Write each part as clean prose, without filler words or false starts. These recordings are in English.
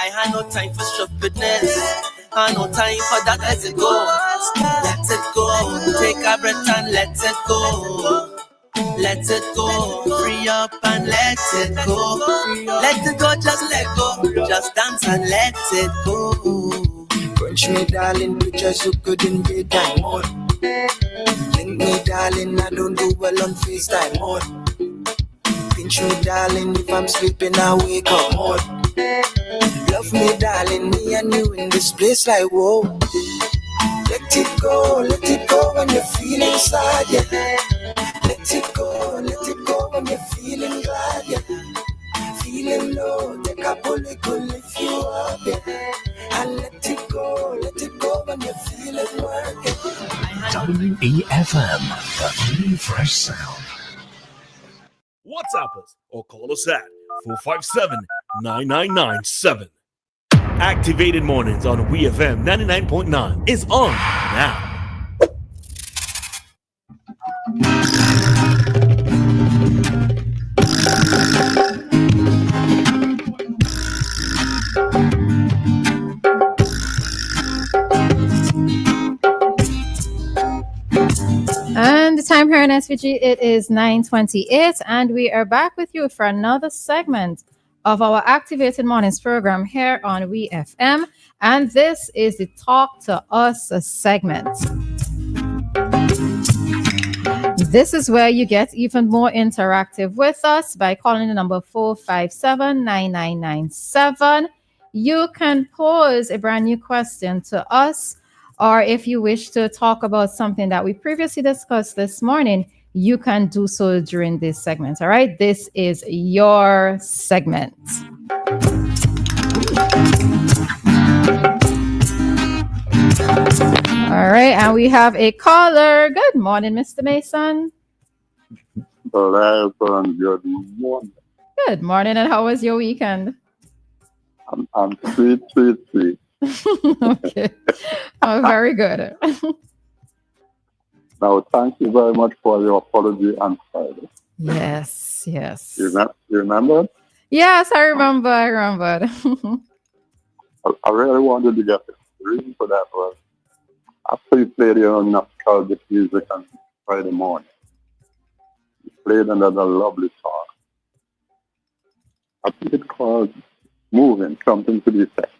I had no time for stupidness. I had no time for that. Let it go. Let it go. Take a breath and let it go. Let it go. Free up and let it go. Let it go, just let go. Just dance and let it go. Crunch me, darling, pictures so good in daytime mode. Link me, darling, I don't do well on FaceTime mode. Pinch me, darling, if I'm sleeping, I wake up mode. Love me, darling, me and you in this place like whoa. Let it go when you're feeling sad, yeah. Let it go when you're feeling glad, yeah. Feeling low, take a bullet, could lift you up, yeah. And let it go when you're feeling work, yeah. WEFM, the new fresh sound. WhatsApp us or call us at 457-9997. Activated Mornings on WEFM 99.9 is on now. And the time here in SVG, it is 9:28, and we are back with you for another segment of our Activated Mornings program here on WEFM, and this is the Talk to Us segment. This is where you get even more interactive with us by calling the number 457-9997. You can pose a brand new question to us, or if you wish to talk about something that we previously discussed this morning, you can do so during this segment. All right, this is your segment. All right, and we have a caller. Good morning, Mr. Mason. Hello, good morning. Good morning, and how was your weekend? I'm sweet. Okay. Oh, very good. Now, thank you very much for your apology on Friday. Yes. You remember? Yes, I remember. I really wanted to get the reason for that was after you played your nostalgic music on Friday morning, you played another lovely song. I think it called Moving, something to the effect.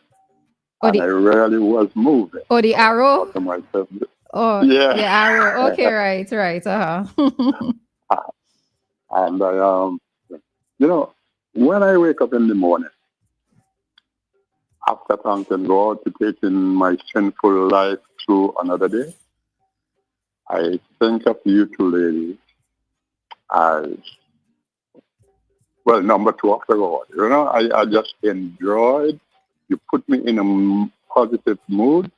And I really was moving. Oh, the arrow? To myself. Oh, yeah. The arrow. Okay, right. Uh-huh. And I, when I wake up in the morning, after thanking God to take in my sinful life through another day, I think of you two ladies as, well, number two of the God. I just enjoyed. You put me in a positive mood,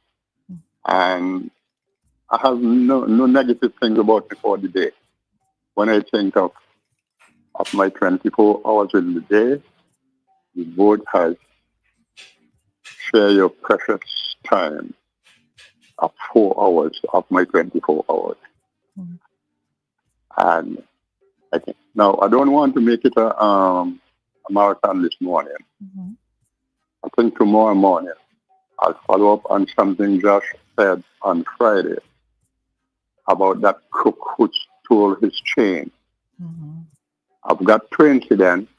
and I have no negative things about me for the day. When I think of my 24 hours in the day, you both have share your precious time of 4 hours of my 24 hours. Mm-hmm. And I think, now, I don't want to make it a marathon this morning. Mm-hmm. I think tomorrow morning I'll follow up on something Josh said on Friday about that crook who stole his chain. Mm-hmm. I've got two incidents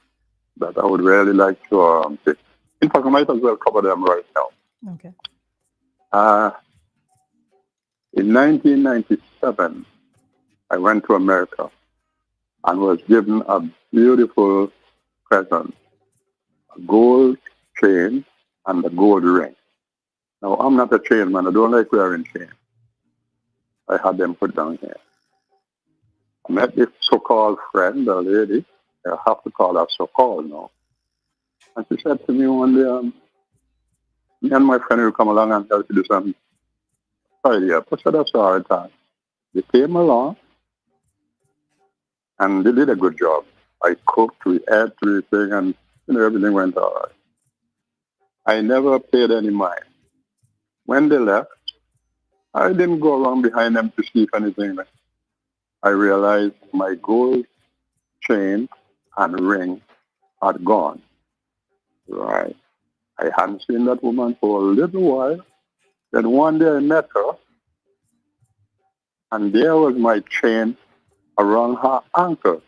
that I would really like to take. In fact, I might as well cover them right now. Okay. In 1997, I went to America and was given a beautiful present, a gold chain and a gold ring. Now, I'm not a chain man. I don't like wearing chains. I had them put down here. I met this so-called friend, a lady. I have to call her so-called now. And she said to me one day, me and my friend will come along and help you do some Friday. I said, that's all right. They came along and they did a good job. I cooked, we ate everything, and everything went all right. I never paid any mind. When they left, I didn't go around behind them to see if anything. I realized my gold chain and ring had gone. Right. I hadn't seen that woman for a little while. Then one day I met her, and there was my chain around her ankle.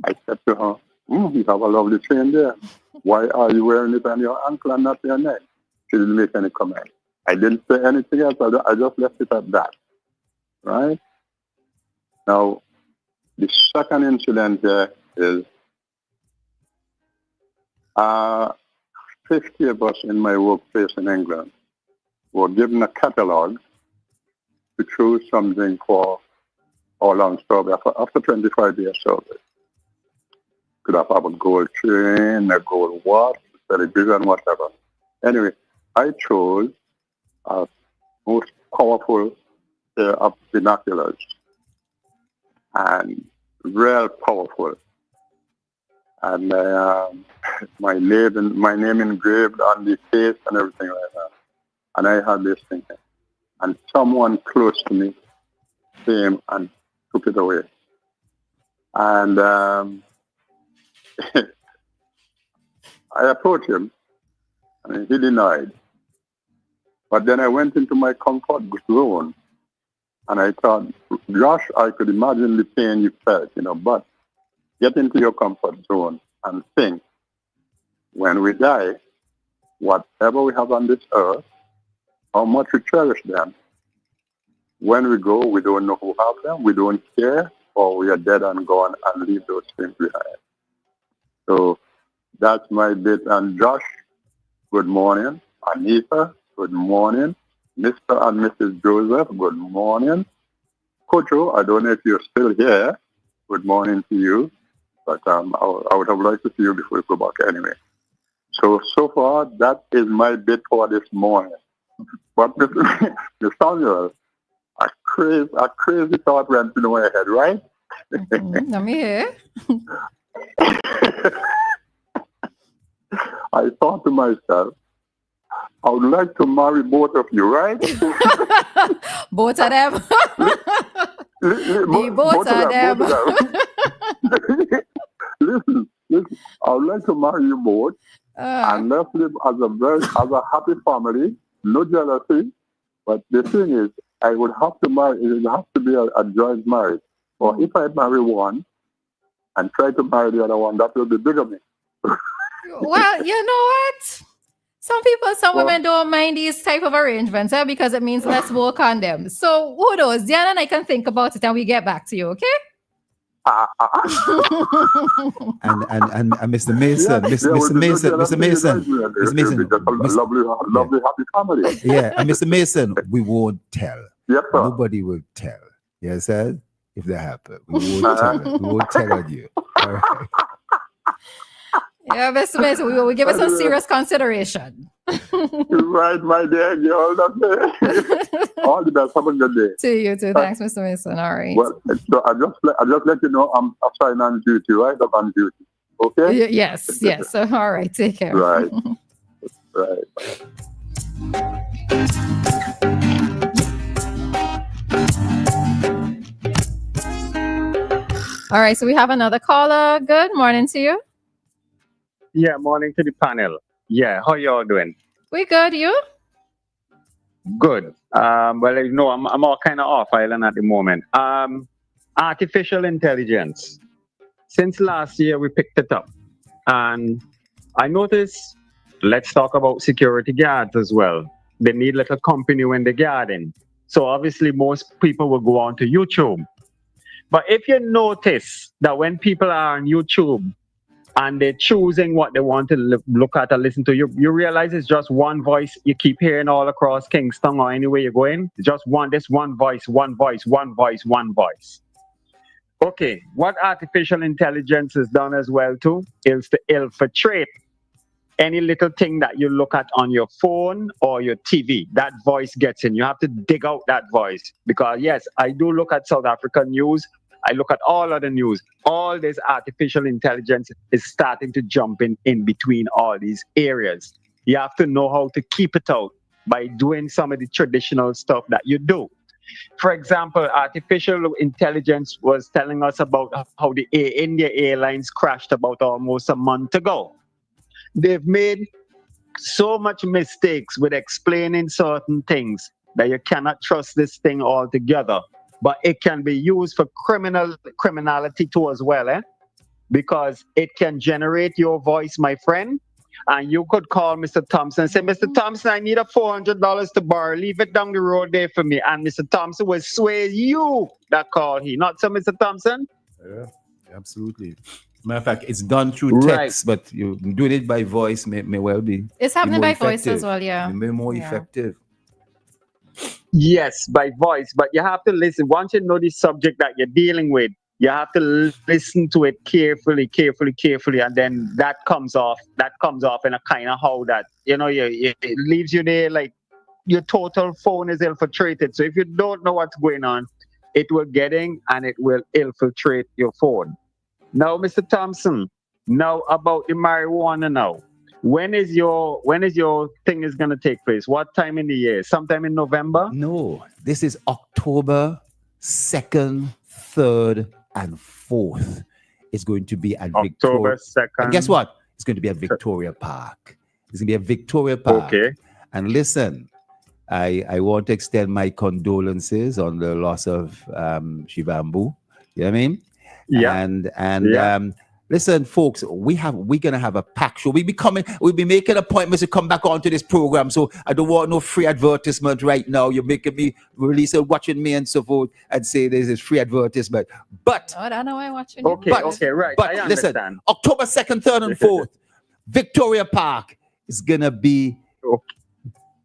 I said to her, you have a lovely chain there. Why are you wearing it on your ankle and not your neck? She didn't make any comment. I didn't say anything else. I just left it at that. Right? Now, the second incident there is 50 of us in my workplace in England were given a catalog to choose something for our long service after 25 years service. Could have a gold chain, a gold watch, television, whatever. Anyway, I chose a most powerful pair of binoculars, and real powerful. And my name engraved on the case and everything like that. And I had this thing. And someone close to me came and took it away. And I approached him, and he denied. But then I went into my comfort zone, and I thought, Josh, I could imagine the pain you felt, but get into your comfort zone and think, when we die, whatever we have on this earth, how much we cherish them. When we go, we don't know who have them, we don't care, or we are dead and gone and leave those things behind. So that's my bit. And Josh, good morning. Anita, good morning. Mr. and Mrs. Joseph, good morning. Kocho, I don't know if you're still here. Good morning to you. But I would have liked to see you before you go back anyway. So far, that is my bit for this morning. But Mr. Samuel, a crazy thought went through my head, right? Let me hear. I thought to myself, I would like to marry both of you, right? Both of them. Both of them. Listen, I would like to marry you both, and let's live as a happy family, no jealousy. But the thing is, I would have to marry. It would have to be a joint marriage. Or if I marry one and try to marry the other one, that will be bigamy. Well, you know what? Some women don't mind these type of arrangements because it means less work on them. So who knows? Dianna and I can think about it and we get back to you, okay? And Mr. Mason, Mr. Mason, lovely, happy family. Yeah, and Mr. Mason, we won't tell. Yes, sir. Nobody will tell. Yes, sir. If that happens, we won't tell. We won't tell on you. All right. Yeah, Mr. Mason, we will give it some serious consideration. Right, my dear girl. All the best. Have a good day. To you too. Thanks, Mr. Mason. All right. Well, so I just let you know I'm assigned on duty, right? I'm on duty. Okay? Yes. So, all right. Take care. Right. All right. So we have another caller. Good morning to you. Yeah, morning to the panel. Yeah, how y'all doing? We good. You? Good. Well, I'm all kind of off island at the moment. Artificial intelligence. Since last year, we picked it up. And I noticed, let's talk about security guards as well. They need little company when they're guarding. So obviously, most people will go on to YouTube. But if you notice that when people are on YouTube, and they're choosing what they want to look at or listen to, you realize it's just one voice you keep hearing all across Kingston or anywhere you're going. It's just this one voice. Okay, what artificial intelligence has done as well too is to infiltrate any little thing that you look at on your phone or your TV. That voice gets in. You have to dig out that voice because yes, I do look at South African news. I look at all other news. All this artificial intelligence is starting to jump in between all these areas. You have to know how to keep it out by doing some of the traditional stuff that you do. For example, artificial intelligence was telling us about how the India Airlines crashed about almost a month ago. they've made so much mistakes with explaining certain things that you cannot trust this thing altogether. But it can be used for criminality too as well, because it can generate your voice, my friend. And you could call Mr. Thompson and say, Mr. Thompson, I need a $400 to borrow. Leave it down the road there for me. And Mr. Thompson will swear you that call he, not so, Mr. Thompson. Yeah, absolutely. Matter of fact, it's done through text, but you doing it by voice may well be. It's happening by effective. voice as well, yeah. It may be more effective. Yes, by voice, but you have to listen. Once you know the subject that you're dealing with, you have to listen to it carefully, and then that comes off in a kind of how that, it leaves you there like your total phone is infiltrated. So if you don't know what's going on, it will get in and it will infiltrate your phone. Now, Mr. Thompson, now about the marijuana now. When is your thing is going to take place? What time in the year? Sometime in November? No, this is October 2nd, 3rd, and 4th. It's going to be at October 2nd. And guess what? It's going to be at Victoria Park. It's going to be at Victoria Park. Okay. And listen, I want to extend my condolences on the loss of Shivambu. You know what I mean? Yeah. And listen, folks, we're gonna have a pack show. We'll be making appointments to come back onto this program. So I don't want no free advertisement right now. You're making me watching me and so forth and say there's this free advertisement. But I don't know why I'm watching you. Okay, right. But I understand. Listen, October 2nd, 3rd, and 4th, Victoria Park is gonna be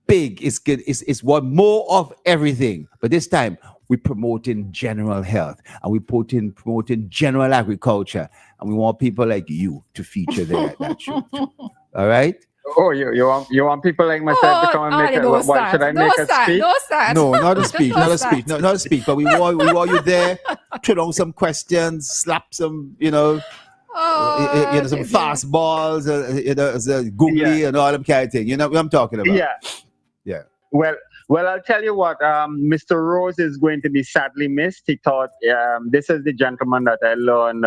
big. It's good. It's one more of everything. But this time we're promoting general health and we're promoting general agriculture. And we want people like you to feature there at that show. All right? Oh, you want people like myself to come and make it? What should I make a speech? No, not a speech, not a speech, not a speech. But we want you there, throw down some questions, slap some, some fastballs, googly and all them kind of thing. You know what I'm talking about? Yeah. Well, I'll tell you what, Mr. Rose is going to be sadly missed. He thought this is the gentleman that I learned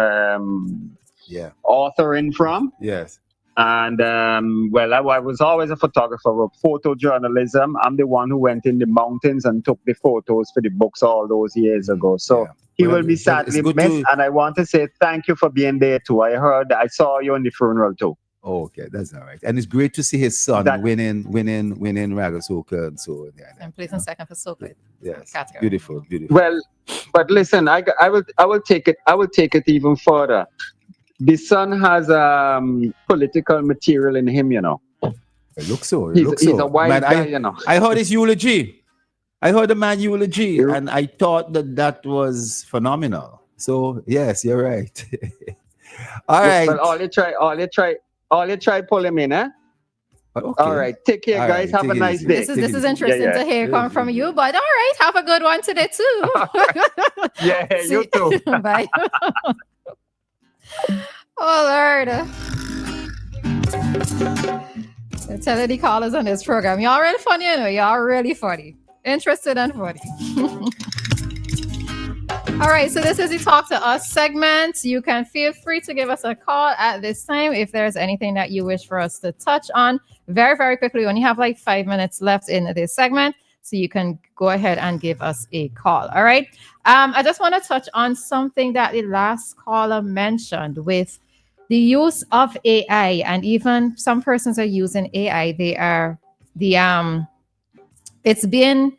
authoring from. Yes. And, I was always a photographer of photojournalism. I'm the one who went in the mountains and took the photos for the books all those years ago. So he will be sadly missed. And I want to say thank you for being there too. I saw you in the funeral too. Oh, okay, that's all right. And it's great to see his son winning Raga Soca and so on. And placing second for Soca. Yes, category. beautiful. Well, but listen, I will take it even further. The son has political material in him, It looks so. He's a wise guy, I heard his eulogy. I heard the man eulogy, and I thought that was phenomenal. So yes, you're right. All right. Well, all you try pull him in, eh? Okay. All right. Take care, guys. Have a nice day. This is interesting to hear come from you, but all right. Have a good one today too. Yeah, you too. Bye. Oh Lord. I tell the callers on this program. Y'all really funny, Y'all really funny. Interested and funny. All right, so this is the Talk to Us segment. You can feel free to give us a call at this time if there's anything that you wish for us to touch on. Very, very quickly, we only have like 5 minutes left in this segment, so you can go ahead and give us a call. All right. I just want to touch on something that the last caller mentioned with the use of AI, and even some persons are using AI. It's been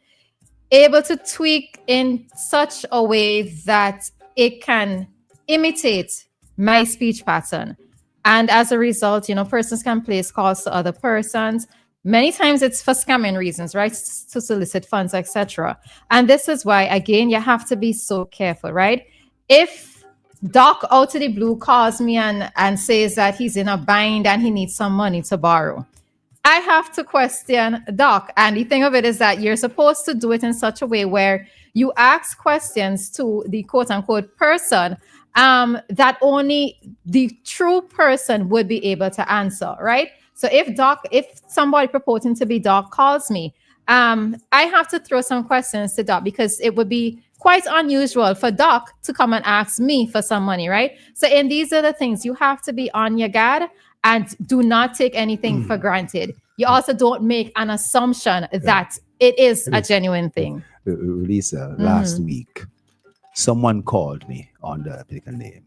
able to tweak in such a way that it can imitate my speech pattern. And as a result, persons can place calls to other persons. Many times it's for scamming reasons, right? To solicit funds, etc. And this is why, again, you have to be so careful, right? If Doc out of the blue calls me and says that he's in a bind and he needs some money to borrow, I have to question Doc. And the thing of it is that you're supposed to do it in such a way where you ask questions to the quote unquote person that only the true person would be able to answer, right? So if somebody purporting to be Doc calls me, I have to throw some questions to Doc because it would be quite unusual for Doc to come and ask me for some money, right? So in these are the things you have to be on your guard. and do not take anything for granted. You also don't make an assumption that it is a genuine thing. Roleza, last week, someone called me on the particular name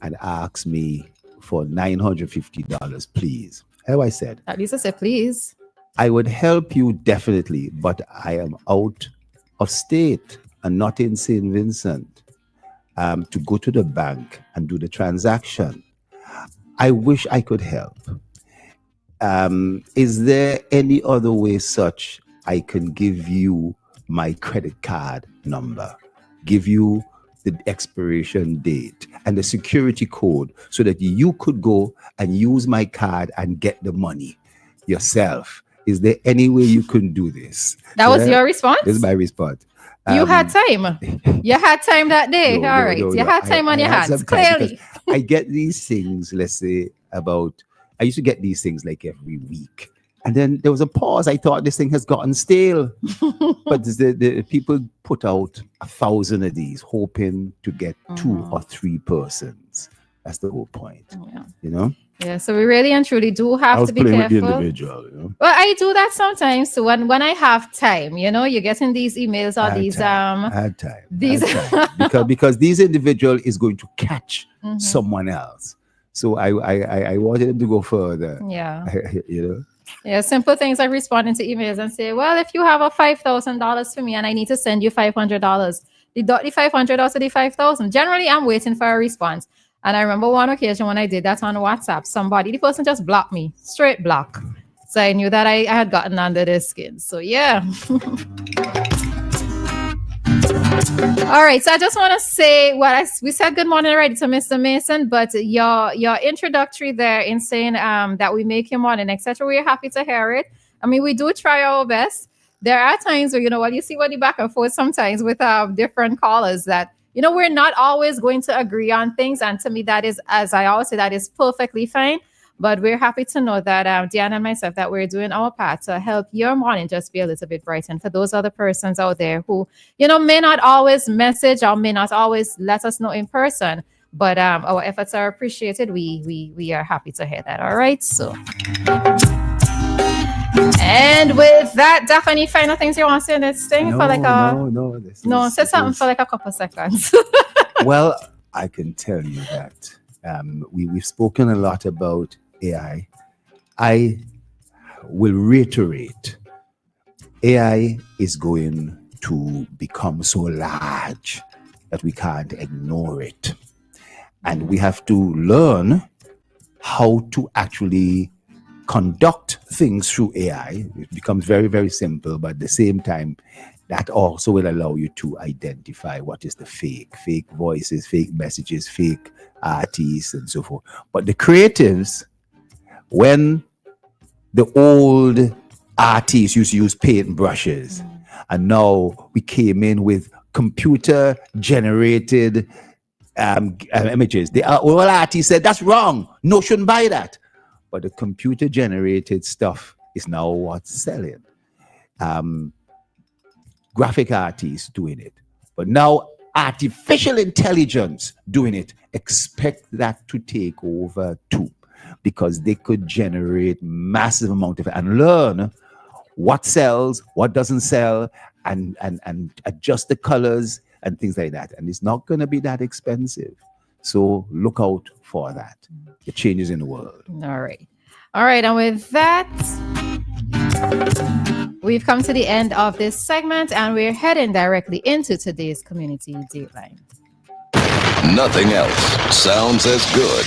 and asked me for $950, please. How I said, At least I said, please. I would help you definitely, but I am out of state and not in St. Vincent to go to the bank and do the transaction. I wish I could help. Is there any other way such I can give you my credit card number, give you the expiration date and the security code so that you could go and use my card and get the money yourself? Is there any way you can do this? That was your response? This is my response. You had time. You had time that day. You had time on your hands, clearly. I get these things, let's say, I used to get these things like every week. And then there was a pause. I thought this thing has gotten stale. But the people put out 1,000 of these, hoping to get 2 or 3 persons. That's the whole point. Yeah. You know? Yeah, so we really and truly do have to be careful. With the individual, you know? Well, I do that sometimes. So when I have time, you know, you're getting these emails or these I had time. These because these individual is going to catch someone else. So I wanted them to go further. Yeah. You know? Yeah, simple things like responding to emails and say, well, if you have a $5,000 for me and I need to send you $500, deduct the 500 out of the 5,000. Generally, I'm waiting for a response. And I remember one occasion when I did that on WhatsApp, the person just blocked me, straight block. So I knew that I had gotten under their skin. So yeah. All right. So I just want to say we said good morning already to Mr. Mason, but your introductory there in saying that we make your morning, etc. We're happy to hear it. I mean, we do try our best. There are times where, you see what the back and forth sometimes with different callers that, we're not always going to agree on things. And to me, that is, as I always say, that is perfectly fine. But we're happy to know that Dianna and myself, that we're doing our part to help your morning just be a little bit brighter. And for those other persons out there who, may not always message or may not always let us know in person, but our efforts are appreciated. We are happy to hear that. All right. So. And with that, Duff, any final things you want to say in this thing? Say something for like a couple seconds. Well, I can tell you that we've spoken a lot about AI. I will reiterate, AI is going to become so large that we can't ignore it. And we have to learn how to actually conduct things through AI. It becomes very, very simple, but at the same time, that also will allow you to identify what is the fake voices, fake messages, fake artists, and so forth. But the creatives, when the old artists used to use paint brushes, and now we came in with computer-generated images. The old artists said, that's wrong. No, shouldn't buy that. But the computer-generated stuff is now what's selling. Graphic artists doing it. But now artificial intelligence doing it. Expect that to take over too. Because they could generate massive amount of it and learn what sells, what doesn't sell, and adjust the colors and things like that. And it's not going to be that expensive. So look out for that. The changes in the world. All right. And with that, we've come to the end of this segment and we're heading directly into today's Community Dateline. Nothing else sounds as good